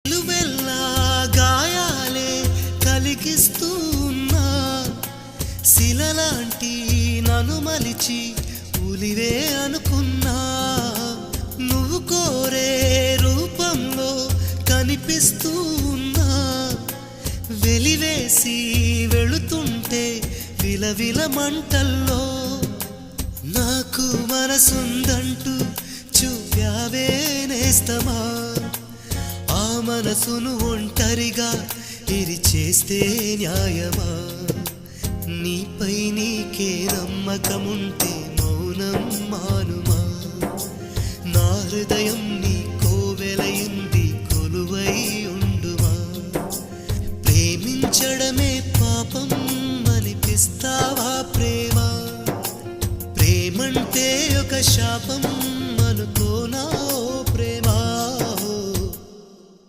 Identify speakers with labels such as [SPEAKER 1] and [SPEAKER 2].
[SPEAKER 1] నిలువెల్లా గాయాలే కలిగిస్తున్నా శిలలాంటి నన్ను మలిచి ఉలివే అనుకున్నా నువ్వు కోరే రూపంలో కనిపిస్తూ ఉన్నా వెలివేసి వెళుతుంటే విలవిల మంటల్లో నాకు మనసుందంటూ చూపావే నేస్తమా ఆ మనసును ఒంటరిగా ఇరిచేస్తే న్యాయమా నీపై నీకే నమ్మకముంటే మౌనం మానుమా నా హృదయం నీ కోవెలయింది కొలువై ఉండుమా ప్రేమించడమే పాపం అనిపిస్తావా ప్రేమ ప్రేమంటే ఒక శాపం